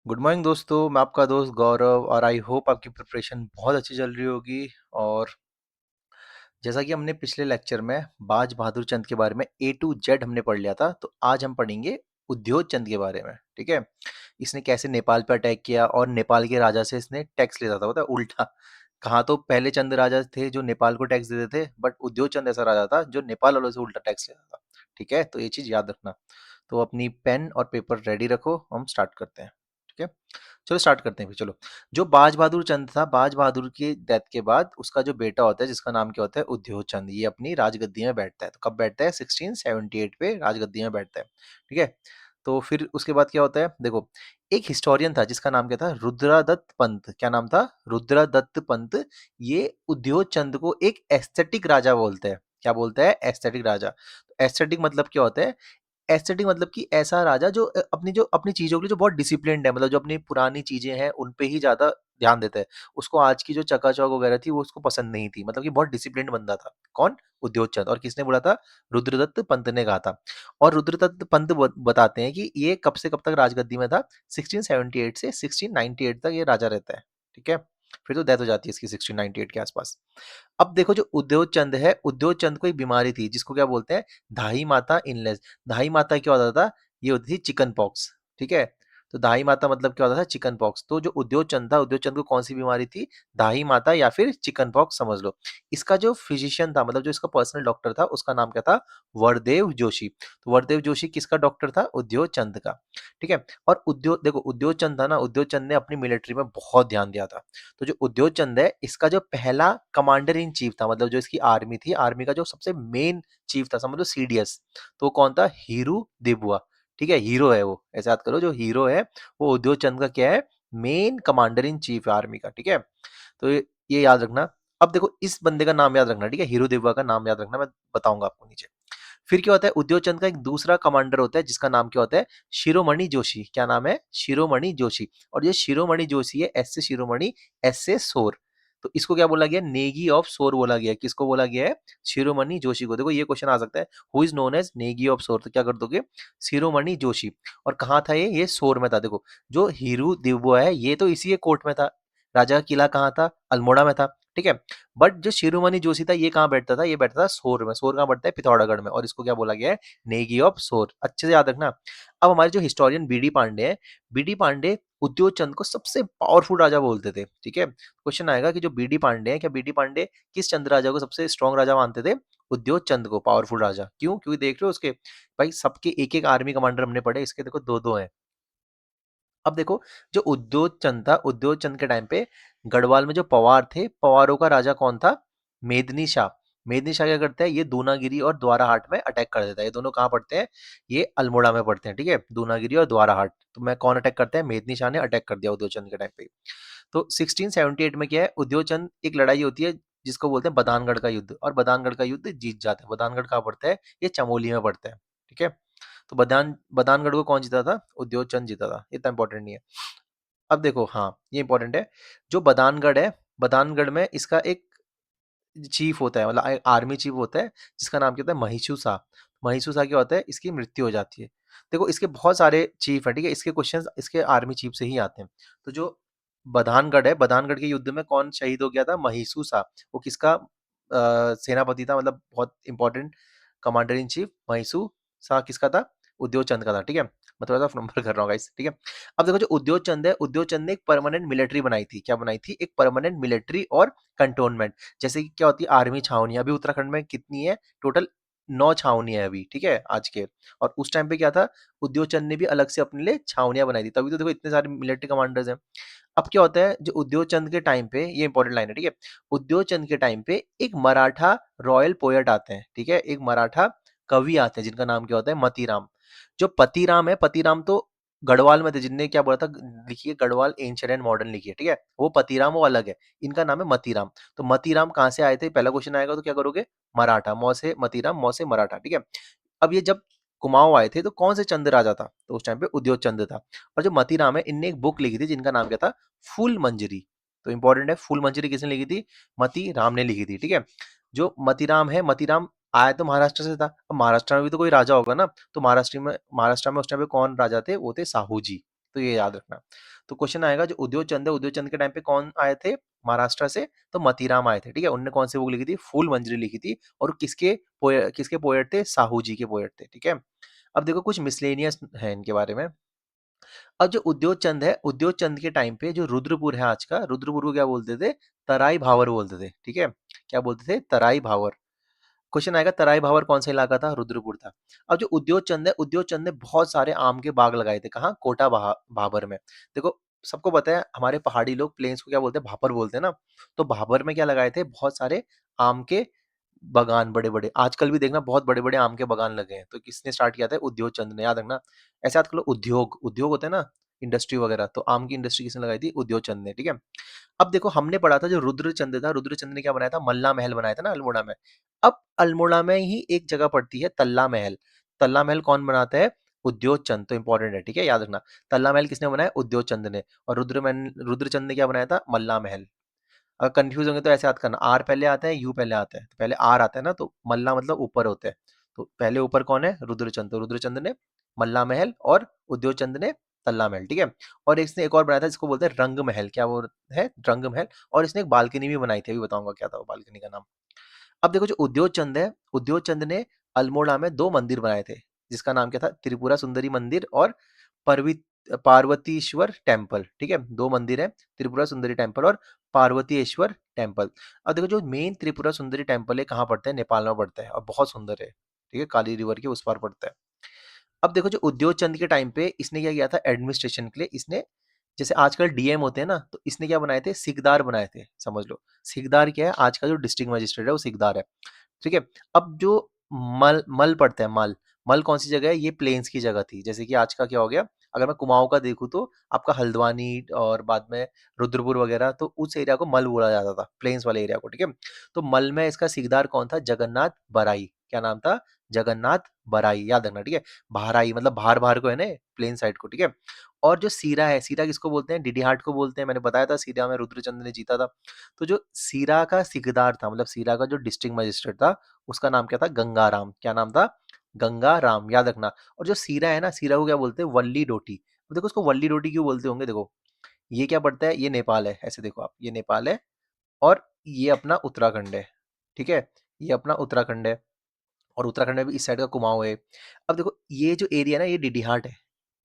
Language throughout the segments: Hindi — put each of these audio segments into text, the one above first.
गुड मॉर्निंग दोस्तों, मैं आपका दोस्त गौरव और आई होप आपकी प्रिपरेशन बहुत अच्छी चल रही होगी। और जैसा कि हमने पिछले लेक्चर में बाज बहादुर चंद के बारे में ए टू जेड हमने पढ़ लिया था, तो आज हम पढ़ेंगे उद्योग चंद के बारे में। ठीक है, इसने कैसे नेपाल पर अटैक किया और नेपाल के राजा से इसने टैक्स लेता था, पता है उल्टा। कहाँ तो पहले चंद राजा थे जो नेपाल को टैक्स देते थे, बट उद्योग चंद ऐसा राजा था जो नेपाल वालों से उल्टा टैक्स लेता था। ठीक है, तो ये चीज याद रखना। तो अपनी पेन और पेपर रेडी रखो, हम स्टार्ट करते हैं। ठीक है, चलो स्टार्ट करते हैं फिर। चलो, जो बाज बहादुर चंद था, बाज बहादुर की डेथ के बाद उसका जो बेटा होता है जिसका नाम क्या होता है, उद्योग चंद, ये अपनी राजगद्दी में बैठता है। तो कब बैठता है? 1678 पे राजगद्दी में बैठता है। ठीक है, तो फिर उसके बाद क्या होता है, देखो। एक हिस्टोरियन था जिसका नाम क्या था, रुद्रदत्त पंत। क्या नाम था? रुद्रदत्त पंत। ये उद्योग चंद को एक एस्थेटिक राजा बोलते हैं। क्या बोलता है? एस्थेटिक राजा। एस्थेटिक मतलब क्या होता है? एस्थेटिक मतलब कि ऐसा राजा जो अपनी चीजों के लिए जो बहुत डिसिप्लिन्ड है, मतलब जो अपनी पुरानी चीजें हैं उन पे ही ज्यादा ध्यान देता है। उसको आज की जो चकाचौक वगैरह थी वो उसको पसंद नहीं थी, मतलब कि बहुत डिसिप्लिन्ड बंदा था। कौन? उद्योग चंद। और किसने बोला था? रुद्रदत्त पंत ने कहा था। और रुद्रदत्त पंत बताते हैं कि ये कब से कब तक राजगद्दी में था। 1678 से 1698 तक ये राजा रहता है। ठीक है, फिर तो डेथ हो जाती है इसकी 1698 के आसपास। अब देखो, जो उद्योग चंद है, उद्योग चंद को एक बीमारी थी जिसको क्या बोलते हैं, दाही माता इनलेस। दाही माता क्या होता था? ये होती थी चिकन पॉक्स। ठीक है, तो दाही माता मतलब क्या होता था? Chicken pox. तो जो उद्योग चंद था, उद्योग चंद को कौन सी बीमारी थी? दाही माता या फिर चिकन पॉक्स समझ लो। इसका जो फिजिशियन था, मतलब जो इसका पर्सनल डॉक्टर था, उसका नाम क्या था? वरदेव जोशी। तो वरदेव जोशी किसका डॉक्टर था? उद्योग चंद का। ठीक है, और उद्योग देखो, उद्योग चंद था ना, उद्योग चंद ने अपनी मिलिट्री में बहुत ध्यान दिया था। तो जो उद्योग चंद है, इसका जो पहला कमांडर इन चीफ था, मतलब जो इसकी आर्मी थी, आर्मी का जो सबसे मेन चीफ था, समझ लो सीडीएस। तो कौन था? हीरू देबुआ। ठीक है, हीरो है वो, ऐसे याद करो, जो हीरो है वो उद्योग चंद का क्या है? मेन कमांडर इन चीफ है आर्मी का। ठीक है, तो ये याद रखना। अब देखो, इस बंदे का नाम याद रखना। ठीक है, हीरो देबुआ का नाम याद रखना, मैं बताऊंगा आपको नीचे। फिर क्या होता है, उद्योग चंद का एक दूसरा कमांडर होता है जिसका नाम क्या होता है? शिरोमणि जोशी। क्या नाम है? शिरोमणि जोशी। और ये शिरोमणि जोशी है, एस से शिरोमणि, एस से सोर। तो इसको क्या बोला गया? नेगी ऑफ सोर बोला गया। किसको बोला गया है? शिरोमणि जोशी को। देखो, ये क्वेश्चन आ सकता है, हु इज नोन एज नेगी ऑफ सोर, तो क्या कर दोगे? शिरोमणि जोशी। और कहाँ था ये सोर में था। देखो, जो हीरू दिव्या है ये तो इसी के कोर्ट में था। राजा का किला कहाँ था? अल्मोड़ा में था। ठीक है, बट जो शिरोमणि जोशी था ये कहाँ बैठता था? ये बैठता था सोर में। सोर कहाँ बैठता है? पिथौरागढ़ में। और इसको क्या बोला गया है? नेगी ऑफ सोर। अच्छे से याद रखना। अब हमारे जो हिस्टोरियन बीडी पांडे हैं, बीडी पांडे उद्योग चंद को सबसे पावरफुल राजा बोलते थे। ठीक है, क्वेश्चन आएगा कि जो बीडी पांडे हैं, क्या बीडी पांडे किस चंद राजा को सबसे स्ट्रॉन्ग राजा मानते थे? उद्योग चंद को पावरफुल राजा। क्यों? क्योंकि देख रहे हो उसके भाई सबके एक एक आर्मी कमांडर हमने पढ़े, इसके देखो दो दो हैं। अब देखो, जो उद्योग चंद था, उद्योग चंद के टाइम पे गढ़वाल में जो पवार थे, पवारों का राजा कौन था? मेदनी शाह। मेदनी शाह क्या करता है? ये दूनागिरी और द्वाराहाट में अटैक कर देता है। ये दोनों कहाँ पड़ते हैं? ये अल्मोड़ा में पड़ते हैं। ठीक है, दूनागिरी और द्वाराहाट। तो मैं कौन अटैक करता है? मेदनी शाह ने अटैक कर दिया उद्योग चंद के टाइम पे। तो 1678 में क्या है, उद्योग चंद एक लड़ाई होती है जिसको बोलते हैं बदानगढ़ का युद्ध, और बदानगढ़ का युद्ध जीत जाते हैं। बदानगढ़ कहाँ पड़ता है? ये चमोली में पड़ता है। ठीक है, तो बदानगढ़ को कौन जीता था? उद्योग चंद जीता था। इतना इंपॉर्टेंट नहीं है। अब देखो, हाँ ये इंपॉर्टेंट है। जो बदानगढ़ है, बदानगढ़ में इसका एक चीफ होता है, मतलब आर्मी चीफ होता है जिसका नाम क्या होता है? महिषू शाह। महिषू शाह क्या होता है? इसकी मृत्यु हो जाती है। देखो, इसके बहुत सारे चीफ है। ठीक है, इसके क्वेश्चंस इसके आर्मी चीफ से ही आते हैं। तो जो बदानगढ़ है, बदानगढ़ के युद्ध में कौन शहीद हो गया था? महिषू शाह। वो किसका सेनापति था, मतलब बहुत important commander in chief Mahishu Shah किसका था? उद्योग चंद का था। ठीक है, मैं थोड़ा सा नंबर कर रहा हूँ गाइस। ठीक है, अब देखो, जो उद्योग चंद है, उद्योग चंद ने एक परमानेंट मिलिट्री बनाई थी। क्या बनाई थी? एक परमानेंट मिलिट्री और कंटोनमेंट। जैसे कि क्या होती है आर्मी छावनी, अभी उत्तराखंड में कितनी है टोटल? 9 छावनी है अभी। ठीक है, आज के। और उस टाइम पे क्या था? उद्योग चंद ने भी अलग से अपने लिए छावनियां बनाई थी, तभी तो देखो इतने सारे मिलिट्री कमांडर्स हैं। अब क्या होता है, जो उद्योग चंद के टाइम पे, ये इंपॉर्टेंट लाइन है। ठीक है, उद्योग चंद के टाइम पे एक मराठा रॉयल पोएट आते हैं। ठीक है, एक मराठा कवि आते हैं जिनका नाम क्या होता है? मतीराम। जो पतिराम है, पतिराम तो गढ़वाल में थे, जिनने क्या बोला था, लिखिए गढ़वाल एंशिएंट एंड मॉडर्न लिखिए। ठीक है, वो पतिराम वो अलग है, इनका नाम है मतीराम। तो मतीराम कहाँ से आए थे? पहला क्वेश्चन आएगा तो क्या करोगे? मराठा, मौ से मतीराम, मौ से मराठा। ठीक है, अब ये जब कुमाऊं आए थे तो कौन से चंद राजा था? तो उस टाइम पे उद्योग चंद था। और जो मतीराम है, इनने एक बुक लिखी थी जिनका नाम क्या था? फूल मंजरी। तो इंपॉर्टेंट है, फूल मंजरी किसने लिखी थी? मती राम ने लिखी थी। ठीक है, जो मतीराम है, मतीराम आया तो महाराष्ट्र से था। अब महाराष्ट्र में भी तो कोई राजा होगा ना, तो महाराष्ट्र में उस टाइम पे कौन राजा थे? वो थे साहू जी। तो ये याद रखना। तो क्वेश्चन आएगा जो उद्योग चंद है, उद्योग चंद के टाइम पे कौन आए थे महाराष्ट्र से, तो मतीराम आए थे, ठीक है। उन्होंने कौन सी बुक लिखी थी, फूल मंजरी लिखी थी, और किसके पोएट थे, साहू जी के पोएट थे, ठीक है। अब देखो कुछ मिसलेनियस है इनके बारे में। अब जो उद्योग चंद है, उद्योग चंद के टाइम पे जो रुद्रपुर है आज का, रुद्रपुर को क्या बोलते थे, तराई भावर बोलते थे, ठीक है। क्या बोलते थे, तराई भावर। क्वेश्चन आएगा तराई भावर कौन सा इलाका था, रुद्रपुर था। अब जो उद्योग चंद है, उद्योग चंद ने बहुत सारे आम के बाग लगाए थे, कहाँ, भाबर में। देखो सबको पता है हमारे पहाड़ी लोग प्लेन्स को क्या बोलते हैं, भापर बोलते हैं ना। तो भाबर में क्या लगाए थे, बहुत सारे आम के बागान, बड़े बड़े। आजकल भी देखना बहुत बड़े बड़े आम के बागान लगे हैं, तो किसने स्टार्ट किया था, उद्योग चंद ने, याद रखना। ऐसे याद कर लो, उद्योग उद्योग होते हैं ना, इंडस्ट्री वगैरह, तो आम की इंडस्ट्री किसने लगाई थी, उद्योग चंद ने, ठीक है। अब देखो हमने पढ़ा था जो रुद्रचंद था, रुद्रचंद ने क्या बनाया था, मल्ला महल बनाया था ना अल्मोड़ा में। अब अल्मोड़ा में ही एक जगह पड़ती है तल्ला महल। तल्ला महल कौन बनाता है, उद्योग चंद, तो इंपॉर्टेंट है, ठीक है, याद रखना। तल्ला महल किसने बनाया, उद्योग चंद ने। और रुद्रचंद ने क्या बनाया था, मल्ला महल। अगर कंफ्यूज होंगे तो ऐसे याद करना, आर पहले आता है, यू पहले आता है, तो पहले आर आता है ना, तो मल्ला मतलब ऊपर होता है। तो पहले ऊपर कौन है, रुद्रचंद, तो रुद्रचंद ने मल्ला महल, और उद्योग चंद ने तल्ला महल, ठीक है। और इसने एक और बनाया था जिसको बोलते हैं रंग महल, क्या वो है, रंग महल। और इसने एक बालकनी भी बनाई थी, अभी बताऊंगा क्या था वो बालकनी का नाम। अब देखो जो उद्योग चंद है, उद्योग चंद ने अल्मोड़ा में दो मंदिर बनाए थे, जिसका नाम क्या था, त्रिपुरा सुंदरी मंदिर और परवित पार्वतीश्वर टेम्पल, ठीक है। दो मंदिर है, त्रिपुरा सुंदरी टेम्पल और पार्वतीश्वर टेम्पल। अब देखो जो मेन त्रिपुरा सुंदरी टेम्पल है कहाँ पड़ता है, नेपाल में पड़ता है, और बहुत सुंदर है, ठीक है, काली रिवर के उस पार पड़ता है। अब देखो जो उद्योग चंद के टाइम पे इसने क्या किया था, एडमिनिस्ट्रेशन के लिए इसने, जैसे आजकल डीएम होते हैं ना, तो इसने क्या बनाए थे, सिकदार बनाए थे, समझ लो। सिकदार क्या है, आज का जो डिस्ट्रिक्ट मजिस्ट्रेट है वो सिकदार है, ठीक है। अब जो मल मल पड़ता है, मल, मल कौन सी जगह है, ये प्लेन्स की जगह थी, जैसे कि आज का क्या हो गया, अगर मैं कुमाऊं का देखूं तो आपका हल्द्वानी और बाद में रुद्रपुर वगैरह, तो उस एरिया को मल बोला जाता था, प्लेन्स वाले एरिया को, ठीक है। तो मल में इसका सिकदार कौन था, जगन्नाथ बराई, क्या नाम था, जगन्नाथ बराई, याद रखना, ठीक है। बहराई मतलब बाहर बाहर को है ना, प्लेन साइड को, ठीक है। और जो सीरा है, सीरा किसको बोलते हैं, डीडी हाट को बोलते हैं, मैंने बताया था सीरा में रुद्रचंद ने जीता था। तो जो सीरा का सिकदार था, मतलब सीरा का जो डिस्ट्रिक्ट मजिस्ट्रेट था, उसका नाम क्या था, गंगाराम, क्या नाम था, गंगाराम, याद रखना। और जो सीरा है ना, सीरा को क्या बोलते हैं, वल्ली डोटी। अब देखो उसको वल्ली डोटी क्यों बोलते होंगे, देखो ये क्या पड़ता है, ये नेपाल है, ऐसे देखो आप, ये नेपाल है, और ये अपना उत्तराखंड है, ठीक है, ये अपना उत्तराखंड है। और उत्तराखंड में भी इस साइड का कुमाऊं है। अब देखो ये जो एरिया ना, ये डिडीहाट है,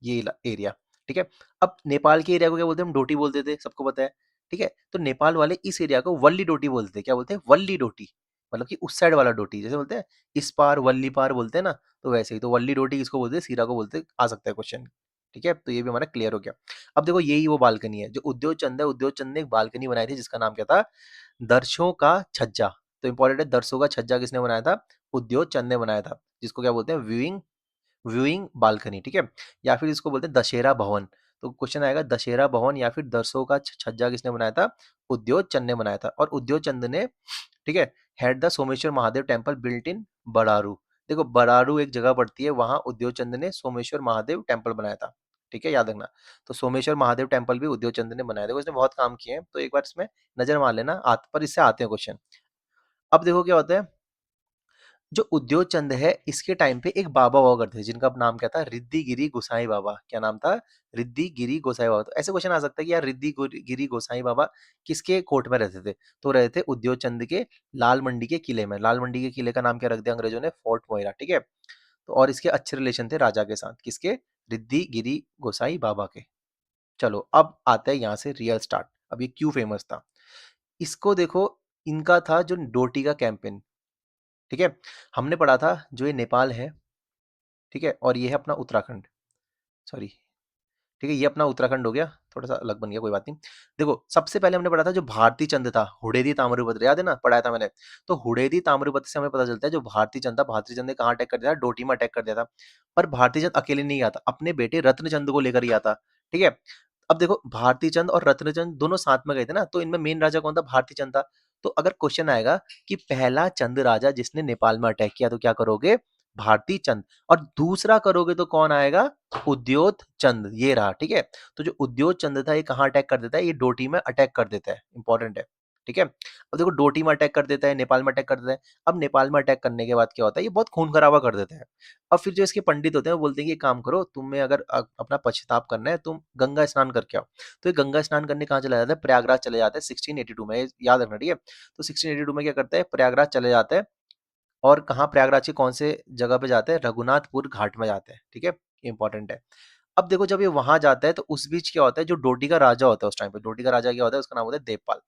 ये एरिया, ठीक है। अब नेपाल के एरिया को क्या बोलते हैं, हम डोटी बोलते थे, सबको पता है, ठीक है। तो नेपाल वाले इस एरिया को वल्ली डोटी बोलते हैं, क्या बोलते हैं, वल्ली डोटी, मतलब कि उस साइड वाला डोटी, जैसे बोलते हैं इस पार वल्ली पार बोलते हैं ना, तो वैसे ही। तो वल्ली डोटी किसको बोलते हैं, सीरा को बोलते हैं, आ सकता है क्वेश्चन, ठीक है। तो ये भी हमारा क्लियर हो गया। अब देखो यही वो बालकनी है जो उद्योग चंद है, उद्योग चंद ने एक बालकनी बनाई थी जिसका नाम क्या था, दर्शों का छज्जा। तो इंपॉर्टेंट है, दर्शों का छज्जा किसने बनाया था, उद्योग चंद ने बनाया था, जिसको क्या बोलते हैं, व्यूइंग व्यूइंग बालकनी, ठीक है। या फिर इसको बोलते हैं दशहरा भवन। तो क्वेश्चन आएगा दशहरा भवन या फिर दर्शकों का छज्जा किसने बनाया था, उद्योग चंद ने बनाया था। और उद्योग चंद ने, ठीक है, had the Someshwar Mahadev temple built in Badaru. देखो बड़ारू एक जगह पड़ती है, वहां उद्योग चंद ने सोमेश्वर महादेव टेम्पल बनाया था, ठीक है, याद रखना। तो सोमेश्वर महादेव टेम्पल भी उद्योग चंद ने बनाया, देखो इसने बहुत काम किए हैं, तो एक बार इसमें नजर मार लेना, पर इससे आते हैं क्वेश्चन। अब देखो क्या होता है, जो उद्योग चंद है इसके टाइम पे एक बाबा हुआ करते थे जिनका नाम क्या था, रिद्धि गिरी गोसाई बाबा। क्या नाम था, रिद्धि गिरी गोसाई बाबा। तो ऐसे क्वेश्चन आ सकता है कि यार रिद्धि गिरी गोसाई बाबा किसके कोर्ट में रहते थे, तो रहते थे उद्योग चंद के लाल मंडी के किले में। लाल मंडी के किले का नाम क्या रख दिया अंग्रेजों ने, फोर्ट मोइरा, ठीक है। तो और इसके अच्छे रिलेशन थे राजा के साथ, किसके, रिद्धि गिरी गोसाई बाबा के। चलो अब आता है यहाँ से रियल स्टार्ट, अब ये क्यों फेमस था, इसको देखो। इनका था जो डोटी का कैंपेन, ठीक है। हमने पढ़ा था जो ये नेपाल है, ठीक है, और ये है अपना उत्तराखंड, सॉरी, ठीक है, ये अपना उत्तराखंड हो गया, थोड़ा सा अलग बन गया, कोई बात नहीं। देखो सबसे पहले हमने पढ़ा था जो भारती चंद था, हुडेदी ताम्रपत्र, याद है ना, पढ़ाया था मैंने। तो हुडेदी ताम्रपत्र से हमें पता चलता है जो भारती चंद था, भारती चंद ने कहाँ अटैक कर दिया था, डोटी में अटैक कर दिया था। पर भारती चंद अकेले नहीं आता, अपने बेटे रत्नचंद को लेकर ही आता, ठीक है। अब देखो भारती चंद और रत्नचंद दोनों साथ में गए थे ना, तो इनमें मेन राजा कौन था, भारती चंद था। तो अगर क्वेश्चन आएगा कि पहला चंद राजा जिसने नेपाल में अटैक किया, तो क्या करोगे, भारती चंद। और दूसरा करोगे तो कौन आएगा, उद्योग चंद, ये रहा, ठीक है। तो जो उद्योग चंद था ये कहाँ अटैक कर देता है, ये डोटी में अटैक कर देता है, इंपॉर्टेंट है। ठीक है। अब देखो डोटी में अटैक कर देता है, नेपाल में अटैक कर देता है। अब नेपाल में अटैक करने के बाद क्या होता है, ये बहुत खून खराबा कर देता है। अब फिर जो इसके पंडित होते हैं वो बोलते हैं कि एक काम करो, तुम्हें अगर अपना पश्चाताप करना है, तुम गंगा स्नान करके आओ। तो ये गंगा स्नान करने कहाँ चला जाता है, प्रयागराज चले जाता है 1682 में, ये याद रखना, ठीक है। तो 1682 में क्या करता है, प्रयागराज चले जाता है। और कहाँ, प्रयागराज के कौन से जगह पे जाते हैं, रघुनाथपुर घाट में जाते हैं, ठीक है। इंपॉर्टेंट है। अब देखो जब ये वहां जाता है तो उस बीच क्या होता है, जो डोटी का राजा होता है उस टाइम पे, डोटी का राजा क्या होता है, उसका नाम होता है देवपाल।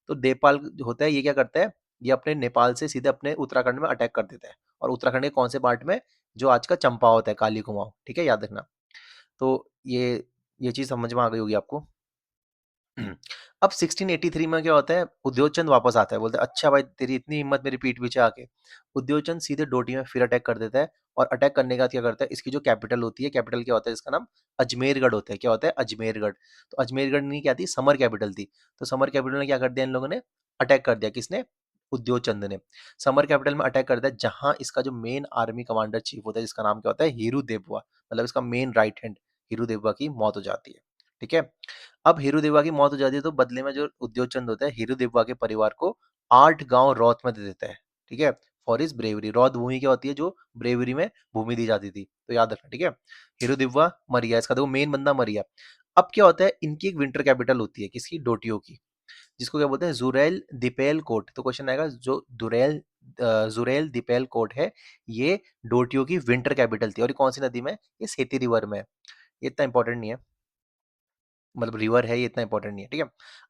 तो देवपाल जो होता है, ये क्या करता है, ये अपने नेपाल से सीधे अपने उत्तराखंड में अटैक कर देता है। और उत्तराखंड के कौन से पार्ट में, जो आज का चंपावत होता है, काली कुमाऊं, ठीक है, याद रखना। तो ये चीज समझ में आ गई होगी आपको। अब 1683 में क्या होता है, उद्योगचंद वापस आता है, बोलते हैं अच्छा भाई तेरी इतनी हिम्मत मेरी पीठ पीछे आके। उद्योगचंद सीधे डोटी में फिर अटैक कर देता है। और अटैक करने के बाद क्या करता है, इसकी जो कैपिटल होती है, कैपिटल क्या होता है, इसका नाम अजमेरगढ़ होता है। क्या होता है, अजमेरगढ़। तो अजमेरगढ़ नहीं, क्या थी, समर कैपिटल थी। तो समर कैपिटल में क्या कर दिया इन लोगों ने, अटैक कर दिया, किसने, उद्योगचंद ने। समर कैपिटल में अटैक कर दिया, जहां इसका जो मेन आर्मी कमांडर चीफ होता है, जिसका नाम क्या होता है, हीरू देबवा, मतलब इसका मेन राइट हैंड, हीरू देबवा की मौत हो जाती है, ठीक है। अब हीरू देवा की मौत हो जाती है, तो बदले में जो उद्योगचंद होता है, हीरू देवा के परिवार को 8 गांव रौत में दे देता है, ठीक है। फॉर इज ब्रेवरी, रौत भूमि क्या होती है, जो ब्रेवरी में भूमि दी जाती थी, तो याद रखना, ठीक है। हीरू देवा मर गया, इसका देखो मेन बंदा मर गया। अब क्या होता है, इनकी एक विंटर कैपिटल होती है, किसकी, डोटियो की, जिसको क्या बोलते हैं, जुरेल दिपेल कोट। तो क्वेश्चन आएगा, जो जुरेल दिपेल कोट है, ये डोटियो की विंटर कैपिटल थी। और ये कौन सी नदी में, ये सेती रिवर में है। ये इतना इंपॉर्टेंट नहीं है, मतलब रिवर है, ये इतना इंपॉर्टेंट नहीं है, ठीक है।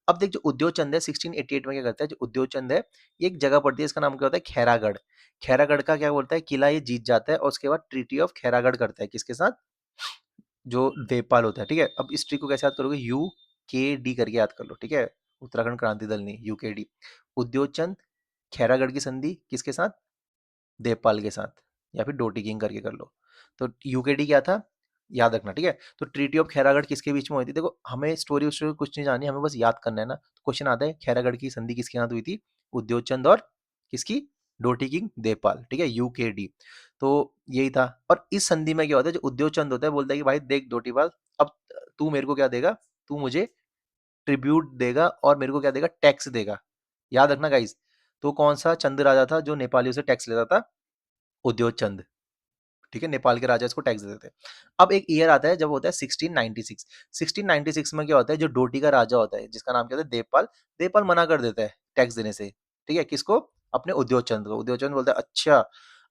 अब देख, जो उद्योग चंद है 1688 में क्या करता है, जो उद्योग चंद है, ये एक जगह पड़ती है, इसका नाम क्या होता है, खैरागढ़। खैरागढ़ का क्या बोलता है, किला ये जीत जाता है, और उसके बाद ट्रीटी ऑफ खैरागढ़ करता है, किसके साथ, जो देवपाल होता है, ठीक है। अब इस ट्री को कैसे याद करोगे, UKD करके याद कर लो, ठीक है। उत्तराखंड क्रांति दल नहीं, UKD। उद्योग चंद, खैरागढ़ की संधि किसके साथ, देवपाल के साथ, या फिर डोटी किंग करके कर लो। तो यूकेडी क्या था, याद रखना, ठीक है। तो ट्रीटी ऑफ खैरागढ़ किसके बीच में हुई थी, देखो हमें स्टोरी स्टोरी कुछ नहीं जाननी, हमें बस याद करना है ना। तो क्वेश्चन आता है, खैरागढ़ की संधि किसके साथ हुई थी, उद्योगचंद और किसकी, डोटी किंग देवपाल, ठीक है, UKD। तो यही था। और इस संधि में क्या होता है, जो उद्योगचंद होता है, बोलता है कि भाई देख डोटीपाल, अब तू मेरे को क्या देगा, तू मुझे ट्रिब्यूट देगा, और मेरे को क्या देगा, टैक्स देगा। याद रखना गाइस। तो कौन सा चंद राजा था जो नेपालियों से टैक्स लेता था, उद्योग चंद, ठीक है। नेपाल के राजा इसको टैक्स देते थे। अब एक ईयर आता है जब होता है 1696। 1696 में क्या होता है, जो डोटी का राजा होता है, जिसका नाम क्या होता है, देवपाल। देवपाल मना कर देता है टैक्स देने से, ठीक है, किसको, अपने उद्योग चंद को। उद्योग चंद बोलता है अच्छा।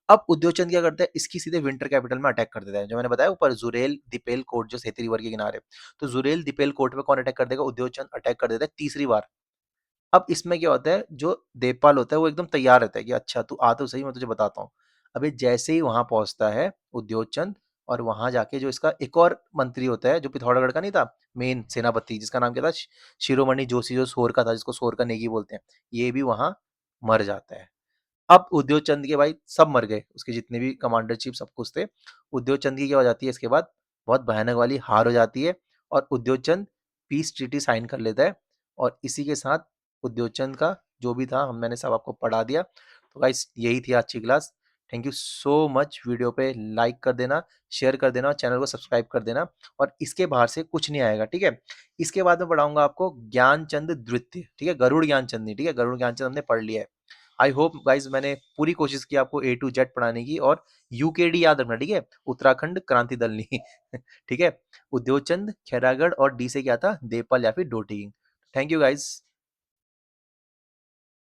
अब उद्योग चंद क्या करता है, इसकी सीधे विंटर कैपिटल में अटैक कर देता है, जो मैंने बताया ऊपर, जुरेल दिपेल कोट, जो सेती रिवर के किनारे। तो जुरेल दिपेल कोट पे कौन अटैक कर देगा, उद्योग चंद अटैक कर देता है तीसरी बार। अब इसमें क्या होता है, जो देवपाल होता है वो एकदम तैयार रहता है कि अच्छा तू आ तो सही, मैं तुझे बताता हूँ। अबे जैसे ही वहां पहुंचता है उद्योगचंद, और वहां जाके जो इसका एक और मंत्री होता है, जो पिथौरागढ़ का नहीं था, मेन सेनापति, जिसका नाम क्या था, शिरोमणि जोशी, जो सोर का था, जिसको सोर का नेगी बोलते हैं, ये भी वहां मर जाता है। अब उद्योग चंद के भाई सब मर गए, उसके जितने भी कमांडर चीफ सब कुछ थे। उद्योग चंद की क्या हो जाती है इसके बाद, बहुत भयानक वाली हार हो जाती है। और उद्योग चंद पीस ट्रीटी साइन कर लेता है। और इसी के साथ उद्योग चंद का जो भी था, हम मैंने सब आपको पढ़ा दिया। तो गाइस यही थी आज की class. Thank you so much. Video पे लाइक कर देना, शेयर कर देना, चैनल को सब्सक्राइब कर देना। और इसके बाहर से कुछ नहीं आएगा, ठीक है। इसके बाद में पढ़ाऊंगा आपको ज्ञानचंद द्वितीय, ठीक है, गरुड़ ज्ञानचंद नहीं, ठीक है, गरुड़ ज्ञानचंद हमने पढ़ लिया है। आई होप गाइज मैंने पूरी कोशिश की आपको A to Z पढ़ाने की। और UKD याद रखना, ठीक है, उत्तराखंड क्रांति दल नहीं। ठीक है। उद्योगचंद, खैरागढ़, और डी से क्या था, देवपाल या फिर डोटी। Thank you guys.